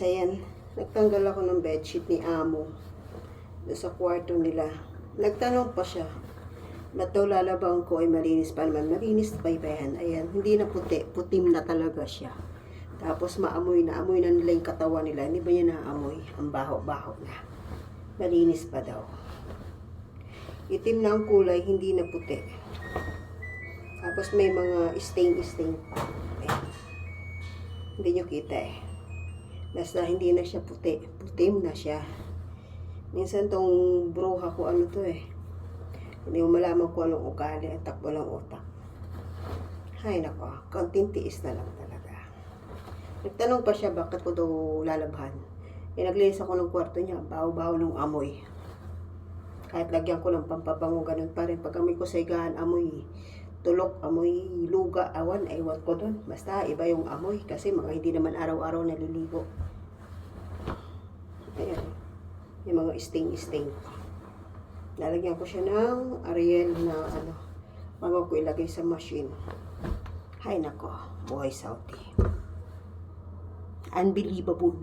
ayan. Nagtanggal ako ng bedsheet ni Amo. Doon sa kwarto nila. Nagtanong pa siya. Ba't daw lalabang ko ay malinis pa naman. Malinis pa yan. Ayan. Hindi na puti. Putim na talaga siya. Tapos maamoy na nila yung katawan nila. Hindi ba niya naamoy? Ang baho-baho na. Malinis pa daw. Itim na ang kulay, hindi na puti. Tapos may mga stain pa. Ayan. Hindi nyo kita eh. Basta hindi na siya puti. Putim na siya. Minsan tong bruha ko ano to eh. Hindi mo malaman kung anong ugali at takbo ng utak. Hay nako, konting tiis na lang talaga. Nagtanong pa siya bakit ko daw lalabhan. Naglinis ako ng kwarto niya, baho-baho ng amoy. Kahit lagyan ko ng pampabango, ganun pa rin. Pag amoy ko sa higaan, amoy tulok, amoy luga, awan, aiwat ko dun. Basta iba yung amoy kasi mga hindi naman araw-araw naliligo. Ayan, yung mga stain. Lalagyan ko siya ng Ariel na ano, bago ko ilagay sa machine. Hay nako, buhay Saudi. Unbelievable.